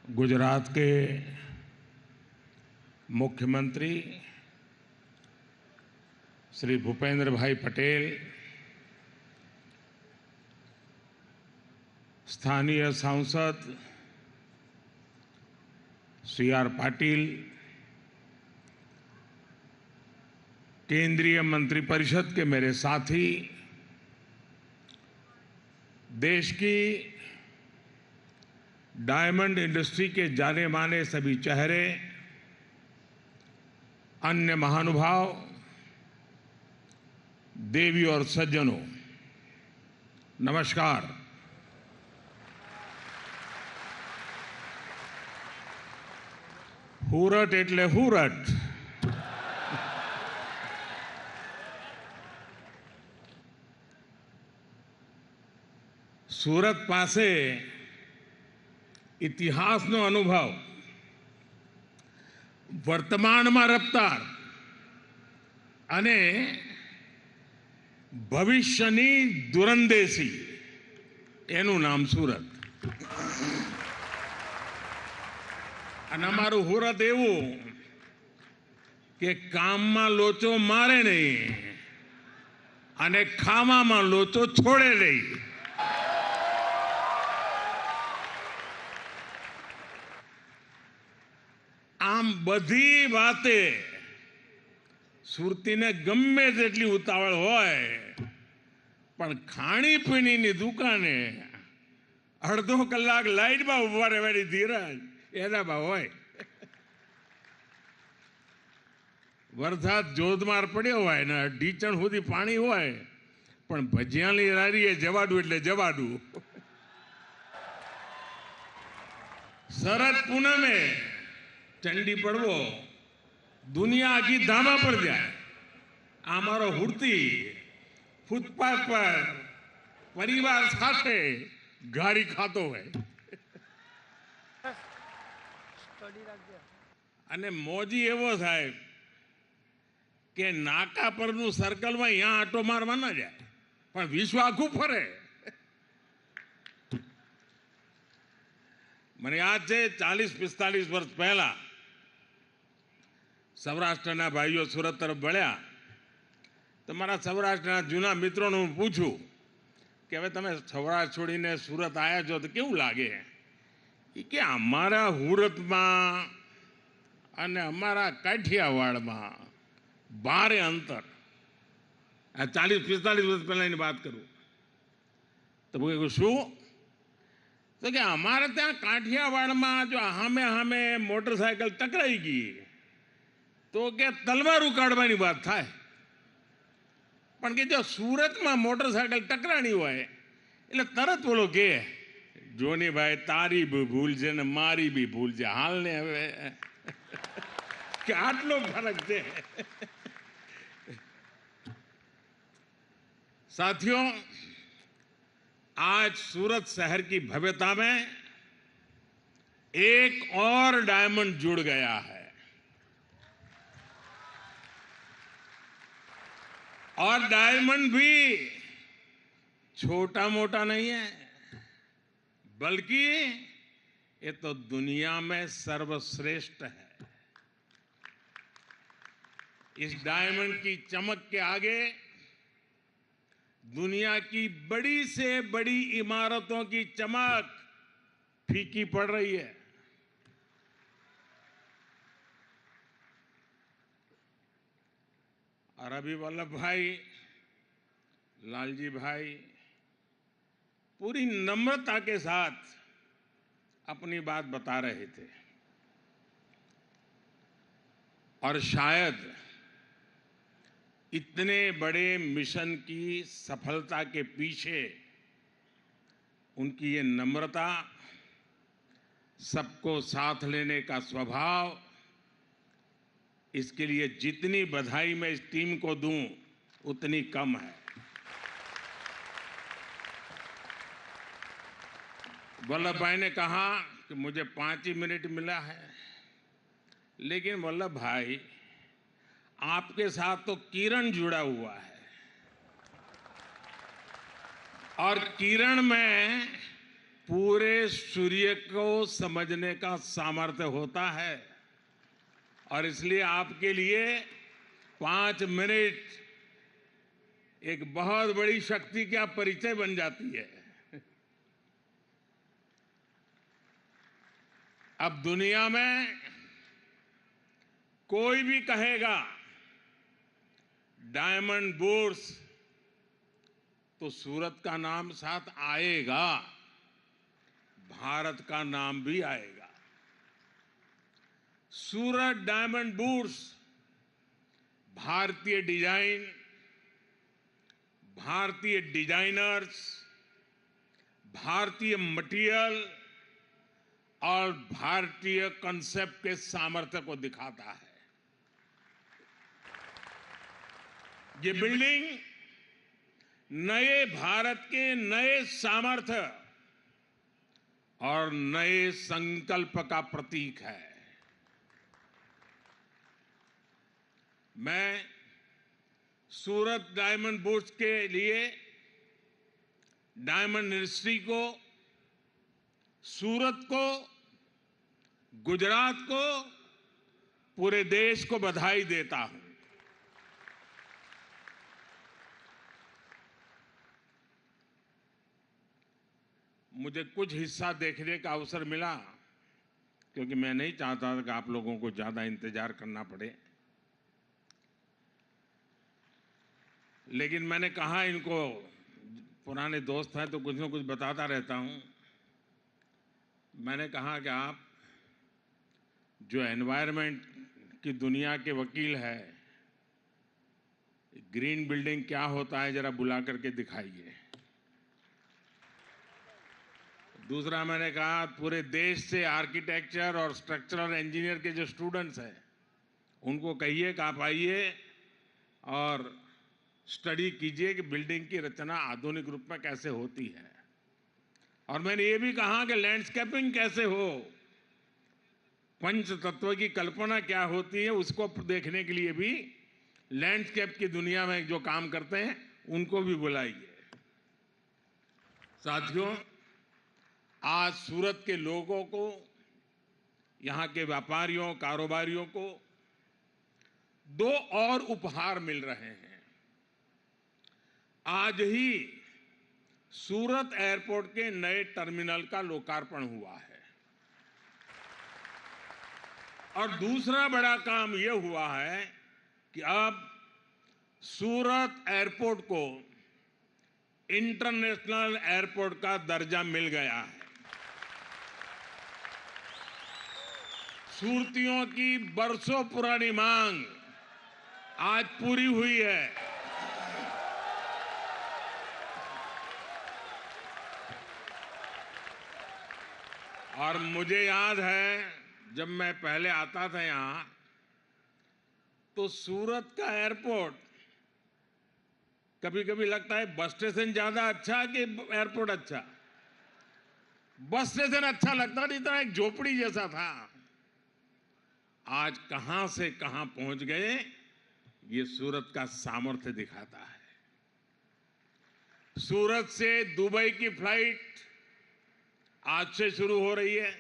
गुजरात के मुख्यमंत्री श्री भूपेंद्र भाई पटेल, स्थानीय सांसद सी आर पाटिल, केंद्रीय मंत्रिपरिषद के मेरे साथी, देश की डायमंड इंडस्ट्री के जाने माने सभी चेहरे, अन्य महानुभाव, देवी और सज्जनों, नमस्कार। हुरट एटले हुरट। सूरत पासे इतिहासનો અનુભવ, વર્તમાનમાં રફતાર અને ભવિષ્યની દૂરંદેશી, એનું નામ સુરત. અને અમારું સુરત એવું કે કામમાં લોચો મારે નહીં અને ખાવામાં લોચો છોડે નહીં. આમ બધી વાતે સુરતીને ગમે તેટલી ઉતાવળ હોય, પણ ખાણીપીણીની દુકાને અડધો કલાક લાઈટમાં ઉભા રહેવાની ધીરજ એનામાં હોય. વરસાદ જોધમાર પડ્યો હોય ને ઢીચણ સુધી પાણી હોય, પણ ભજીયાની લારીએ જવાડું એટલે જવાડું. શરદ પૂનમે चंडी पड़वो दुनिया आखी धामा पड़ जाए. आमारो हुड़ती फुटपाथ पर परिवार साथे गाड़ी खातो है अने मोजी एवो साहेब के नाका परनु सर्कल में यहाँ आटो मारवा ना जाए, पण विश्व आखू फरे. મને યાદ છે 40-45 વર્ષ પહેલા સૌરાષ્ટ્રના ભાઈઓ સુરત તરફ વળ્યા તો મારા સૌરાષ્ટ્રના જૂના મિત્રોને હું પૂછું કે હવે તમે સૌરાષ્ટ્ર છોડીને સુરત આવ્યા છો તો કેવું લાગે? એ કે અમારા સુરતમાં અને અમારા કાઠિયાવાડમાં ભારે અંતર. આ 40-45 વર્ષ પહેલાંની વાત કરું તો શું? तो क्या हमारे त्या काठियावाड़ में जो हामे हामे मोटरसाइकिल टकराई गई तो क्या तलवार उकाड़वानी बात था, पण के जो सूरत में मोटरसाइकिल टकरानी हुआ है એટલે તરત બોલો કે જોની ભાઈ તારી भी भूल છે ને મારી भी भूल છે. हाल ने હવે કે આટલો ફરક છે. साथियों, आज सूरत शहर की भव्यता में एक और डायमंड जुड़ गया है. और डायमंड भी छोटा मोटा नहीं है, बल्कि ये तो दुनिया में सर्वश्रेष्ठ है. इस डायमंड की चमक के आगे दुनिया की बड़ी से बड़ी इमारतों की चमक फीकी पड़ रही है. और अभी वल्लभ भाई, लालजी भाई पूरी नम्रता के साथ अपनी बात बता रहे थे. और शायद इतने बड़े मिशन की सफलता के पीछे उनकी ये नम्रता, सबको साथ लेने का स्वभाव, इसके लिए जितनी बधाई मैं इस टीम को दूं उतनी कम है. वल्लभ भाई ने कहा कि मुझे 5 ही मिनट मिला है, लेकिन वल्लभ भाई आपके साथ तो किरण जुड़ा हुआ है और किरण में पूरे सूर्य को समझने का सामर्थ्य होता है। और इसलिए आपके लिए 5 मिनट एक बहुत बड़ी शक्ति का परिचय बन जाती है। अब दुनिया में कोई भी कहेगा डायमंड बुर्स तो सूरत का नाम साथ आएगा, भारत का नाम भी आएगा। सूरत डायमंड बुर्स भारतीय डिजाइन, भारतीय डिजाइनर्स, भारतीय मटेरियल और भारतीय कंसेप्ट के सामर्थ्य को दिखाता है। ये बिल्डिंग नए भारत के नए सामर्थ्य और नए संकल्प का प्रतीक है। मैं सूरत डायमंड बुर्स के लिए डायमंड इंडस्ट्री को, सूरत को, गुजरात को, पूरे देश को बधाई देता हूं। मुझे कुछ हिस्सा देखने का अवसर मिला, क्योंकि मैं नहीं चाहता था कि आप लोगों को ज्यादा इंतजार करना पड़े। लेकिन मैंने कहा इनको, पुराने दोस्त हैं तो कुछ न कुछ बताता रहता हूं। मैंने कहा कि आप जो एनवायरनमेंट की दुनिया के वकील है, ग्रीन बिल्डिंग क्या होता है जरा बुला करके दिखाइए। दूसरा मैंने कहा पूरे देश से आर्किटेक्चर और स्ट्रक्चरल इंजीनियर के जो स्टूडेंट्स हैं उनको कहिए कि आप आइए और स्टडी कीजिए कि बिल्डिंग की रचना आधुनिक रूप में कैसे होती है। और मैंने ये भी कहा कि लैंडस्केपिंग कैसे हो, पंच तत्व की कल्पना क्या होती है, उसको देखने के लिए भी लैंडस्केप की दुनिया में जो काम करते हैं उनको भी बुलाइए। साथियों, आज सूरत के लोगों को, यहां के व्यापारियों, कारोबारियों को 2 और उपहार मिल रहे हैं। आज ही सूरत एयरपोर्ट के नए टर्मिनल का लोकार्पण हुआ है और दूसरा बड़ा काम यह हुआ है कि अब सूरत एयरपोर्ट को इंटरनेशनल एयरपोर्ट का दर्जा मिल गया है। सूरतियों की बरसों पुरानी मांग आज पूरी हुई है। और मुझे याद है जब मैं पहले आता था यहां, तो सूरत का एयरपोर्ट कभी कभी लगता है बस स्टेशन ज्यादा अच्छा कि एयरपोर्ट अच्छा। बस स्टेशन अच्छा लगता नहीं था, एक झोपड़ी जैसा था। आज कहां से कहां पहुंच गए, ये सूरत का सामर्थ्य दिखाता है। सूरत से दुबई की फ्लाइट आज से शुरू हो रही है।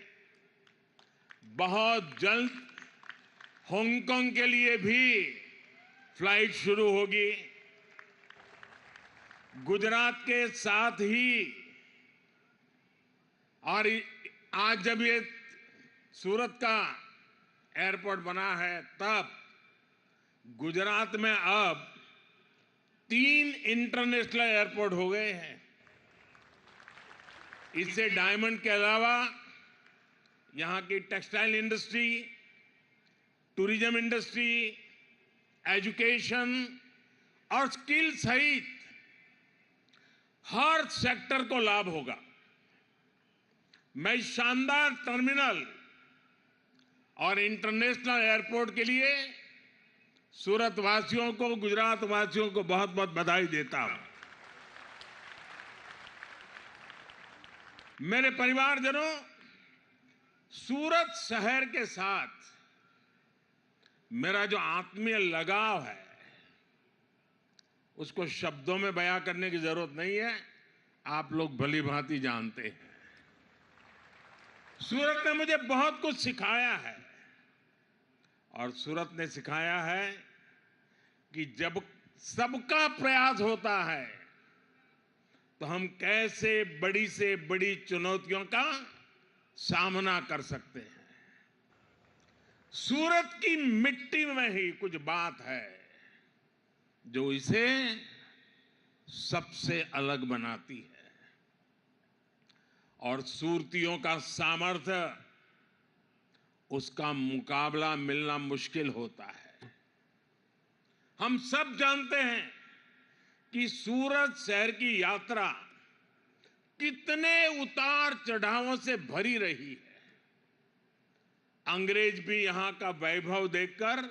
बहुत जल्द हांगकांग के लिए भी फ्लाइट शुरू होगी। गुजरात के साथ ही, और आज जब ये सूरत का एयरपोर्ट बना है, तब गुजरात में अब 3 इंटरनेशनल एयरपोर्ट हो गए हैं। इससे डायमंड के अलावा यहां की textile industry, tourism industry, education और स्किल सहित हर सेक्टर को लाभ होगा। मैं इस शानदार टर्मिनल और इंटरनेशनल एयरपोर्ट के लिए सूरत वासियों को, गुजरात वासियों को बहुत बहुत बधाई देता हूं। मेरे परिवारजनों, सूरत शहर के साथ मेरा जो आत्मीय लगाव है उसको शब्दों में बयां करने की जरूरत नहीं है, आप लोग भली भांति जानते हैं। सूरत ने मुझे बहुत कुछ सिखाया है और सूरत ने सिखाया है कि जब सबका प्रयास होता है तो हम कैसे बड़ी से बड़ी चुनौतियों का सामना कर सकते हैं। सूरत की मिट्टी में ही कुछ बात है जो इसे सबसे अलग बनाती है और सूरतियों का सामर्थ्य, उसका मुकाबला मिलना मुश्किल होता है। हम सब जानते हैं कि सूरत शहर की यात्रा कितने उतार चढ़ावों से भरी रही है। अंग्रेज भी यहां का वैभव देखकर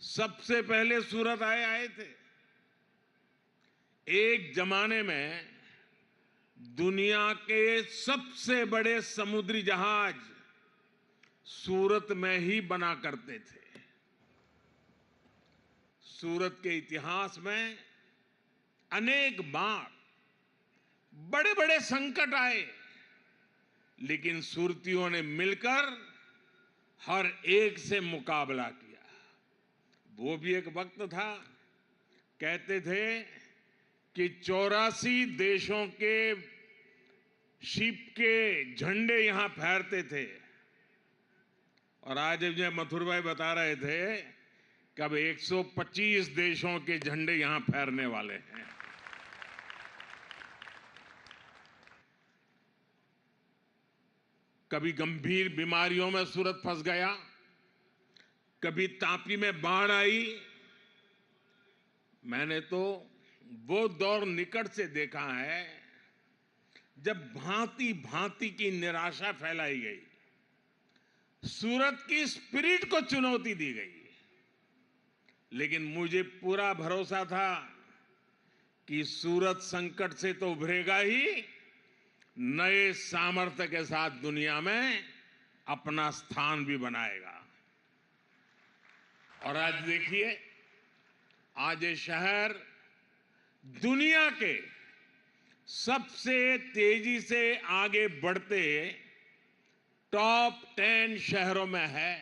सबसे पहले सूरत आए थे। एक जमाने में दुनिया के सबसे बड़े समुद्री जहाज सूरत में ही बना करते थे। सूरत के इतिहास में अनेक बार बड़े बड़े संकट आए, लेकिन सूरतियों ने मिलकर हर एक से मुकाबला किया। वो भी एक वक्त था, कहते थे कि 84 देशों के शिप के झंडे यहां फहरते थे और आज मुझे मथुर भाई बता रहे थे कि अब 125 देशों के झंडे यहां फहरने वाले हैं। कभी गंभीर बीमारियों में सूरत फंस गया, कभी तापी में बाढ़ आई। मैंने तो वो दौर निकट से देखा है जब भांति भांति की निराशा फैलाई गई, सूरत की स्पिरिट को चुनौती दी गई, लेकिन मुझे पूरा भरोसा था कि सूरत संकट से तो उभरेगा ही, नए सामर्थ्य के साथ दुनिया में अपना स्थान भी बनाएगा। और आज देखिए, आज ये शहर दुनिया के सबसे तेजी से आगे बढ़ते टॉप 10 शहरों में है।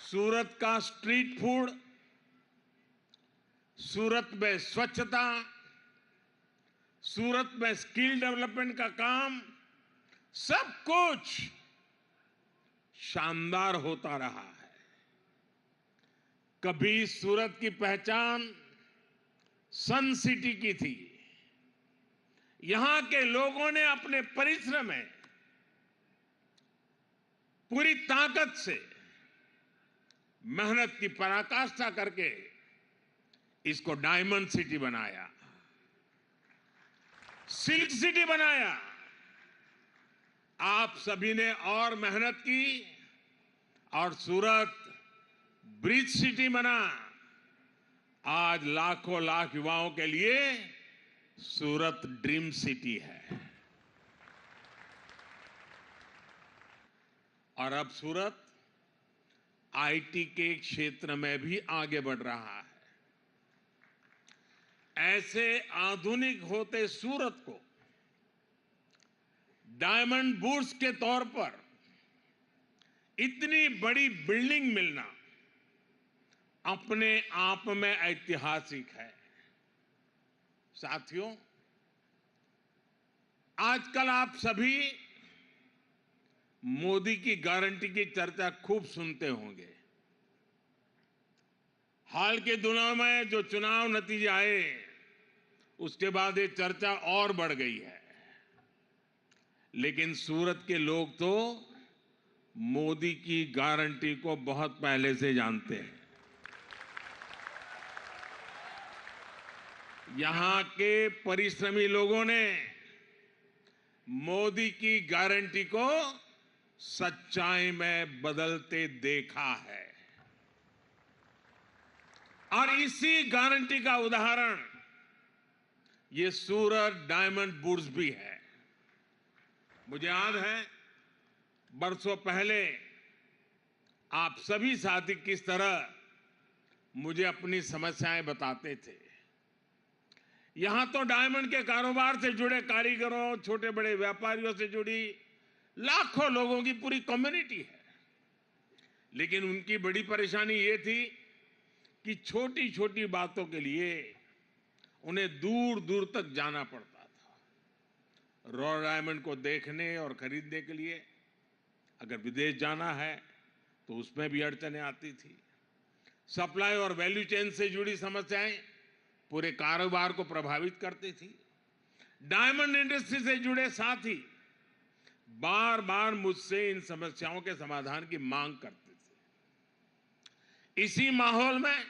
सूरत का स्ट्रीट फूड, सूरत में स्वच्छता, सूरत में स्किल डेवलपमेंट का काम, सब कुछ शानदार होता रहा है। कभी सूरत की पहचान सन सिटी की थी। यहां के लोगों ने अपने परिश्रम में पूरी ताकत से मेहनत की पराकाष्ठा करके इसको डायमंड सिटी बनाया, सिल्क सिटी बनाया। आप सभी ने और मेहनत की और सूरत ब्रिज सिटी बना। आज लाखों लाख युवाओं के लिए सूरत ड्रीम सिटी है। और अब सूरत आईटी के क्षेत्र में भी आगे बढ़ रहा है। ऐसे आधुनिक होते सूरत को डायमंड बुर्स के तौर पर इतनी बड़ी बिल्डिंग मिलना अपने आप में ऐतिहासिक है। साथियों, आजकल आप सभी मोदी की गारंटी की चर्चा खूब सुनते होंगे। हाल के दिनों में जो चुनाव नतीजे आए, उसके बाद ये चर्चा और बढ़ गई है। लेकिन सूरत के लोग तो मोदी की गारंटी को बहुत पहले से जानते हैं। यहां के परिश्रमी लोगों ने मोदी की गारंटी को सच्चाई में बदलते देखा है और इसी गारंटी का उदाहरण ये सूरत डायमंड बुर्स भी है। मुझे याद है बरसों पहले आप सभी साथी किस तरह मुझे अपनी समस्याएं बताते थे। यहां तो डायमंड के कारोबार से जुड़े कारीगरों, छोटे बड़े व्यापारियों से जुड़ी लाखों लोगों की पूरी कम्युनिटी है। लेकिन उनकी बड़ी परेशानी ये थी कि छोटी छोटी बातों के लिए उन्हें दूर दूर तक जाना पड़ता था। रॉ डायमंड को देखने और खरीदने के लिए अगर विदेश जाना है तो उसमें भी अड़चनें आती थी। सप्लाई और वैल्यू चेन से जुड़ी समस्याएं पूरे कारोबार को प्रभावित करती थी। डायमंड इंडस्ट्री से जुड़े साथी बार बार मुझसे इन समस्याओं के समाधान की मांग करते थे। इसी माहौल में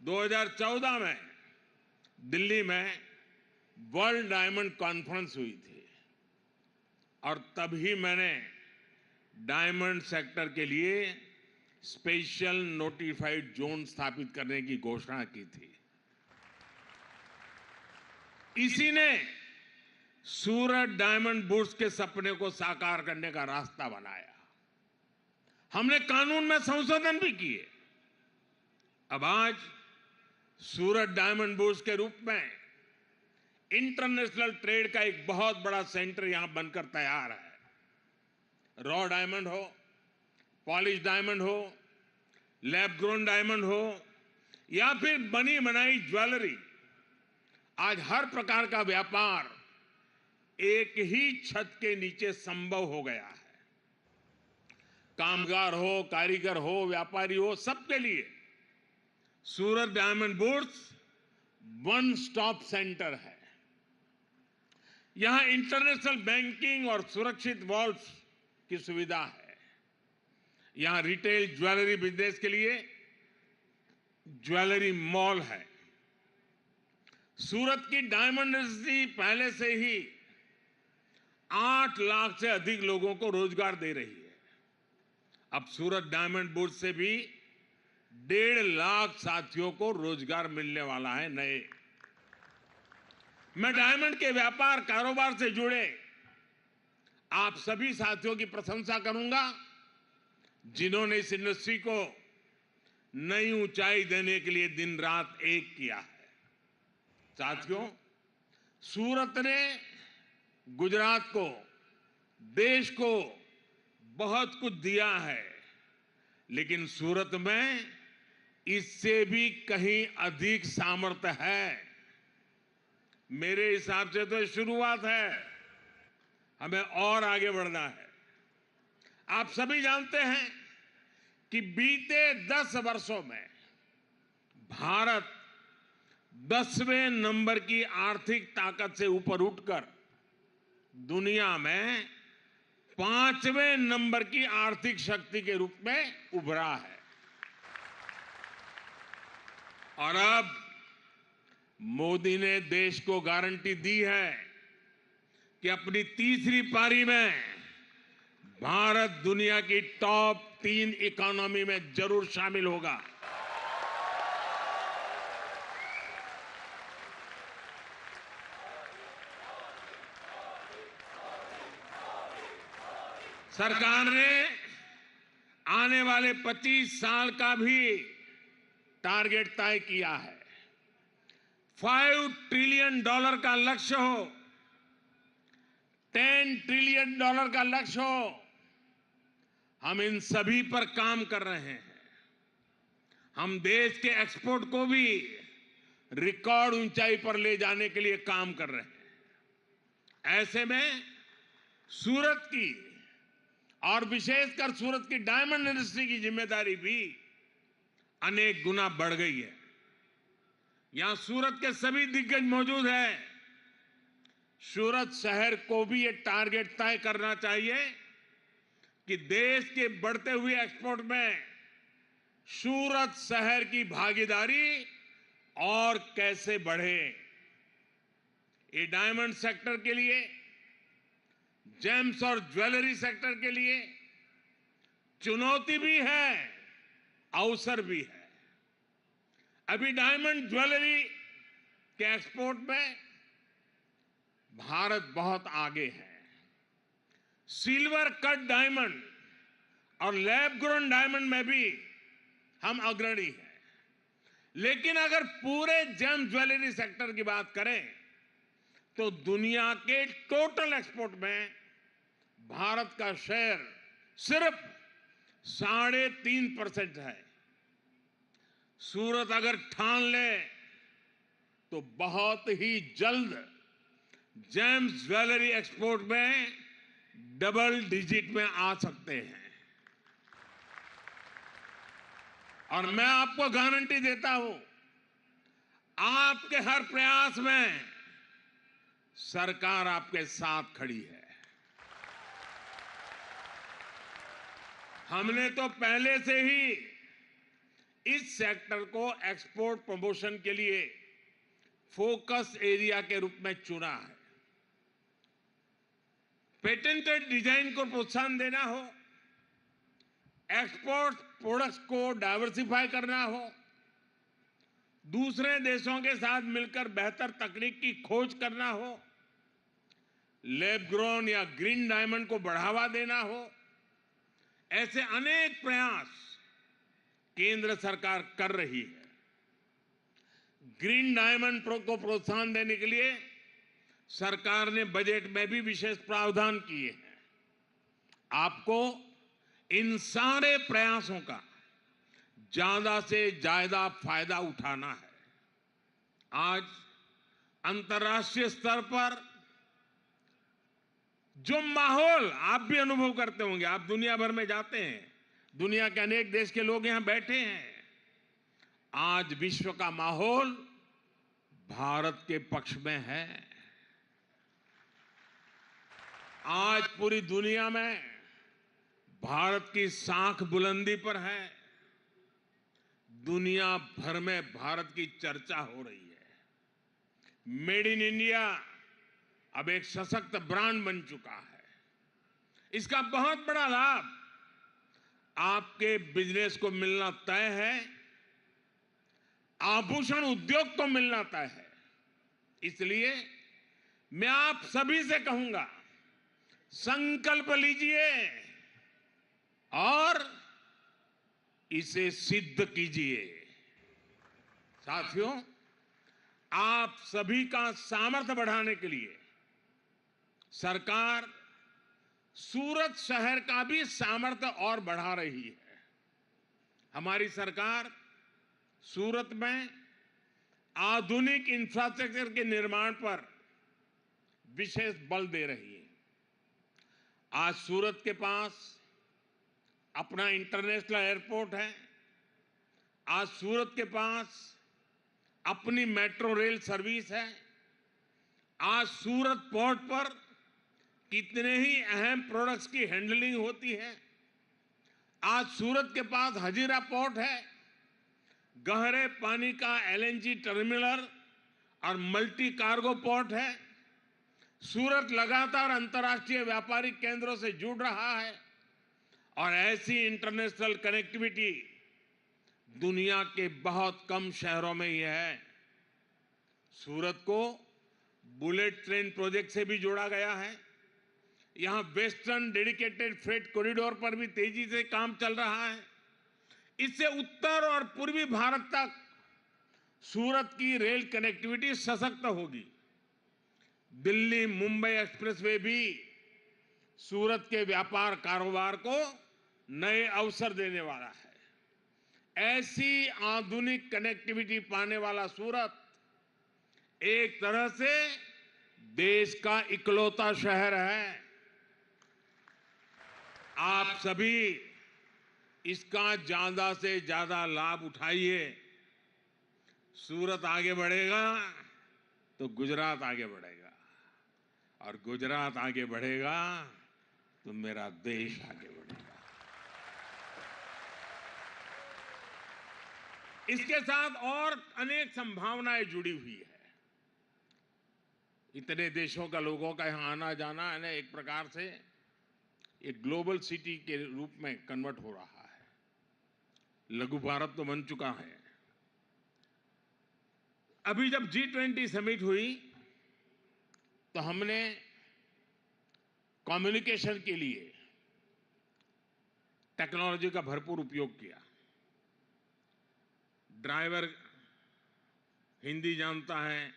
2014 में दिल्ली में वर्ल्ड डायमंड कॉन्फ्रेंस हुई थी और तभी मैंने डायमंड सेक्टर के लिए स्पेशल नोटिफाइड जोन स्थापित करने की घोषणा की थी। इसी ने सूरत डायमंड बुर्स के सपने को साकार करने का रास्ता बनाया। हमने कानून में संशोधन भी किए। अब आज सूरत डायमंड बुर्स के रूप में इंटरनेशनल ट्रेड का एक बहुत बड़ा सेंटर यहां बनकर तैयार है। रॉ डायमंड हो, पॉलिश डायमंड हो, लैब ग्रोन डायमंड हो या फिर बनी बनाई ज्वेलरी, आज हर प्रकार का व्यापार एक ही छत के नीचे संभव हो गया है। कामगार हो, कारीगर हो, व्यापारी हो, सबके लिए Surat diamond bourse one stop centre है। यहां इंटरनेशनल बैंकिंग और सुरक्षित वॉल्व्स की सुविधा है। यहां रिटेल ज्वेलरी बिजनेस के लिए ज्वेलरी मॉल है। सूरत की डायमंड इंडस्ट्री पहले से ही 8 लाख से अधिक लोगों को रोजगार दे रही है। अब सूरत डायमंड बुर्स से भी 1.5 लाख साथियों को रोजगार मिलने वाला है नए। मैं डायमंड के व्यापार कारोबार से जुड़े आप सभी साथियों की प्रशंसा करूंगा जिन्होंने इस इंडस्ट्री को नई ऊंचाई देने के लिए दिन रात एक किया है। साथियों, सूरत ने गुजरात को, देश को बहुत कुछ दिया है, लेकिन सूरत में इससे भी कहीं अधिक सामर्थ्य है। मेरे हिसाब से तो शुरुआत है, हमें और आगे बढ़ना है। आप सभी जानते हैं कि बीते 10 वर्षों में भारत 10वें नंबर की आर्थिक ताकत से ऊपर उठकर दुनिया में 5वें नंबर की आर्थिक शक्ति के रूप में उभरा है। और अब मोदी ने देश को गारंटी दी है कि अपनी तीसरी पारी में भारत दुनिया की टॉप 3 इकोनॉमी में जरूर शामिल होगा। सरकार ने आने वाले 25 साल का भी टारगेट तय किया है। $5 ट्रिलियन का लक्ष्य हो, $10 ट्रिलियन का लक्ष्य हो, हम इन सभी पर काम कर रहे हैं। हम देश के एक्सपोर्ट को भी रिकॉर्ड ऊंचाई पर ले जाने के लिए काम कर रहे हैं। ऐसे में सूरत की और विशेषकर सूरत की डायमंड इंडस्ट्री की जिम्मेदारी भी अनेक गुना बढ़ गई है। यहां सूरत के सभी दिग्गज मौजूद हैं। सूरत शहर को भी ये टारगेट तय करना चाहिए कि देश के बढ़ते हुए एक्सपोर्ट में सूरत शहर की भागीदारी और कैसे बढ़े। ये डायमंड सेक्टर के लिए, जेम्स और ज्वेलरी सेक्टर के लिए चुनौती भी है, अवसर भी है। अभी डायमंड ज्वेलरी के एक्सपोर्ट में भारत बहुत आगे है। सिल्वर कट डायमंड और लैब ग्रोन डायमंड में भी हम अग्रणी हैं। लेकिन अगर पूरे जेम ज्वेलरी सेक्टर की बात करें तो दुनिया के टोटल एक्सपोर्ट में भारत का शेयर सिर्फ 3.5% है। सूरत अगर ठान ले तो बहुत ही जल्द जेम्स ज्वेलरी एक्सपोर्ट में डबल डिजिट में आ सकते हैं। और मैं आपको गारंटी देता हूं, आपके हर प्रयास में सरकार आपके साथ खड़ी है। हमने तो पहले से ही इस सेक्टर को एक्सपोर्ट प्रमोशन के लिए फोकस एरिया के रूप में चुना है। पेटेंटेड डिजाइन को प्रोत्साहन देना हो, एक्सपोर्ट प्रोडक्ट्स को डाइवर्सिफाई करना हो, दूसरे देशों के साथ मिलकर बेहतर तकनीक की खोज करना हो, लैब ग्रोन या ग्रीन डायमंड को बढ़ावा देना हो, ऐसे अनेक प्रयास केंद्र सरकार कर रही है। ग्रीन डायमंड को प्रोत्साहन देने के लिए सरकार ने बजट में भी विशेष प्रावधान किए हैं। आपको इन सारे प्रयासों का ज्यादा से ज्यादा फायदा उठाना है। आज अंतर्राष्ट्रीय स्तर पर जो माहौल आप भी अनुभव करते होंगे, आप दुनिया भर में जाते हैं, दुनिया के अनेक देश के लोग यहां बैठे हैं। आज विश्व का माहौल भारत के पक्ष में है। आज पूरी दुनिया में भारत की साख बुलंदी पर है। दुनिया भर में भारत की चर्चा हो रही है। मेड इन इंडिया अब एक सशक्त ब्रांड बन चुका है। इसका बहुत बड़ा लाभ आपके बिजनेस को मिलना तय है, आभूषण उद्योग को मिलना तय है। इसलिए मैं आप सभी से कहूंगा, संकल्प लीजिए और इसे सिद्ध कीजिए। साथियों, आप सभी का सामर्थ्य बढ़ाने के लिए सरकार सूरत शहर का भी सामर्थ्य और बढ़ा रही है। हमारी सरकार सूरत में आधुनिक इंफ्रास्ट्रक्चर के निर्माण पर विशेष बल दे रही है। आज सूरत के पास अपना इंटरनेशनल एयरपोर्ट है। आज सूरत के पास अपनी मेट्रो रेल सर्विस है। आज सूरत पोर्ट पर कितने ही अहम प्रोडक्ट्स की हैंडलिंग होती है। आज सूरत के पास हजीरा पोर्ट है, गहरे पानी का एलएनजी टर्मिनल और मल्टी कार्गो पोर्ट है। सूरत लगातार अंतर्राष्ट्रीय व्यापारिक केंद्रों से जुड़ रहा है और ऐसी इंटरनेशनल कनेक्टिविटी दुनिया के बहुत कम शहरों में ही है। सूरत को बुलेट ट्रेन प्रोजेक्ट से भी जोड़ा गया है। यहां वेस्टर्न डेडिकेटेड फ्रेट कॉरिडोर पर भी तेजी से काम चल रहा है। इससे उत्तर और पूर्वी भारत तक सूरत की रेल कनेक्टिविटी सशक्त होगी। दिल्ली मुंबई एक्सप्रेसवे भी सूरत के व्यापार कारोबार को नए अवसर देने वाला है। ऐसी आधुनिक कनेक्टिविटी पाने वाला सूरत एक तरह से देश का इकलौता शहर है। आप सभी इसका ज्यादा से ज्यादा लाभ उठाइए। सूरत आगे बढ़ेगा तो गुजरात आगे बढ़ेगा, और गुजरात आगे बढ़ेगा तो मेरा देश आगे बढ़ेगा। इसके साथ और अनेक संभावनाएं जुड़ी हुई है। इतने देशों का लोगों का यहां आना जाना है, एक प्रकार से एक ग्लोबल सिटी के रूप में कन्वर्ट हो रहा है। लघु भारत तो बन चुका है। अभी जब G20 समिट हुई तो हमने कम्युनिकेशन के लिए टेक्नोलॉजी का भरपूर उपयोग किया। ड्राइवर हिंदी जानता है,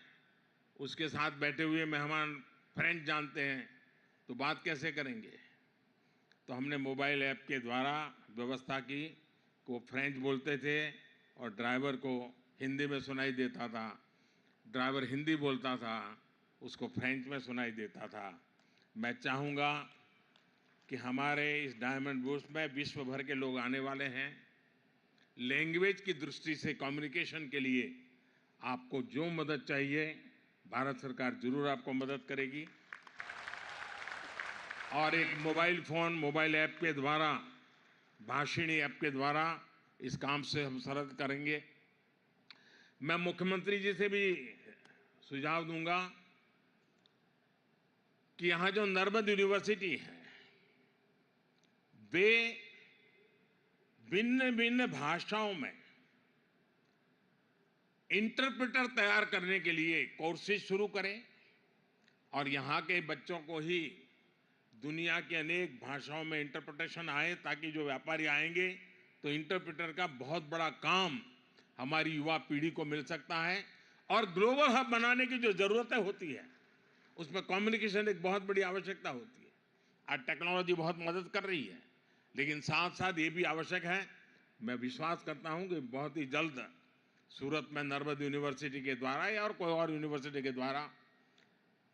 उसके साथ बैठे हुए मेहमान फ्रेंच जानते हैं, तो बात कैसे करेंगे? तो हमने मोबाइल ऐप के द्वारा व्यवस्था की कि वो फ्रेंच बोलते थे और ड्राइवर को हिंदी में सुनाई देता था, ड्राइवर हिंदी बोलता था, उसको फ्रेंच में सुनाई देता था। मैं चाहूँगा कि हमारे इस डायमंड बुर्स में विश्व भर के लोग आने वाले हैं। लैंग्वेज की दृष्टि से कम्युनिकेशन के लिए आपको जो मदद चाहिए, भारत सरकार जरूर आपको मदद करेगी। और एक मोबाइल फ़ोन, मोबाइल ऐप के द्वारा, भाषिणी ऐप के द्वारा इस काम से हम सरल करेंगे। मैं मुख्यमंत्री जी से भी सुझाव दूंगा कि यहाँ जो नर्मद यूनिवर्सिटी है, वे भिन्न भिन्न भाषाओं में इंटरप्रेटर तैयार करने के लिए कोर्सेज शुरू करें और यहाँ के बच्चों को ही दुनिया की अनेक भाषाओं में इंटरप्रिटेशन आए, ताकि जो व्यापारी आएंगे तो इंटरप्रेटर का बहुत बड़ा काम हमारी युवा पीढ़ी को मिल सकता है। और ग्लोबल हब बनाने की जो ज़रूरतें होती है, उसमें कम्युनिकेशन एक बहुत बड़ी आवश्यकता होती है। आज टेक्नोलॉजी बहुत मदद कर रही है, लेकिन साथ साथ ये भी आवश्यक है। मैं विश्वास करता हूँ कि बहुत ही जल्द सूरत में नर्मद यूनिवर्सिटी के द्वारा या और कोई और यूनिवर्सिटी के द्वारा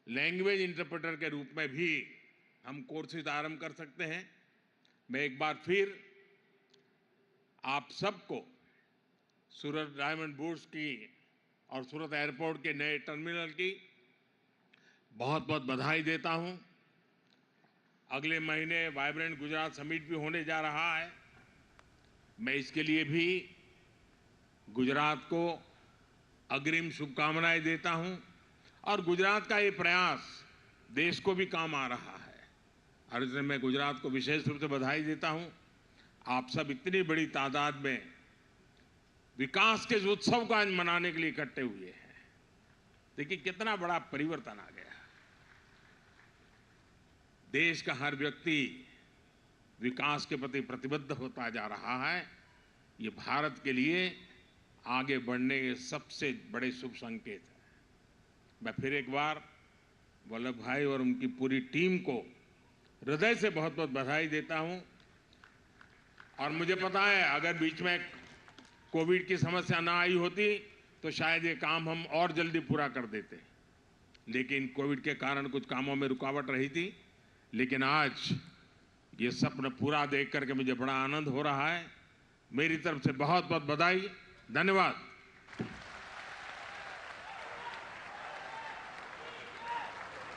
लैंग्वेज इंटरप्रेटर के रूप में भी हम कोर्सेज आरंभ कर सकते हैं। मैं एक बार फिर आप सबको सूरत डायमंड बुर्स की और सूरत एयरपोर्ट के नए टर्मिनल की बहुत बहुत बधाई देता हूं। अगले महीने वाइब्रेंट गुजरात समिट भी होने जा रहा है। मैं इसके लिए भी गुजरात को अग्रिम शुभकामनाएं देता हूं और गुजरात का ये प्रयास देश को भी काम आ रहा है, और इसलिए मैं गुजरात को विशेष रूप से बधाई देता हूं। आप सब इतनी बड़ी तादाद में विकास के इस उत्सव को आज मनाने के लिए इकट्ठे हुए हैं। देखिए कितना बड़ा परिवर्तन आ गया। देश का हर व्यक्ति विकास के प्रति प्रतिबद्ध होता जा रहा है। ये भारत के लिए आगे बढ़ने के सबसे बड़े शुभ संकेत है। मैं फिर एक बार वल्लभ भाई और उनकी पूरी टीम को हृदय से बहुत बहुत बधाई देता हूं। और मुझे पता है, अगर बीच में कोविड की समस्या ना आई होती तो शायद ये काम हम और जल्दी पूरा कर देते, लेकिन कोविड के कारण कुछ कामों में रुकावट रही थी। लेकिन आज ये सपना पूरा देख करके मुझे बड़ा आनंद हो रहा है। मेरी तरफ से बहुत बहुत बधाई, धन्यवाद।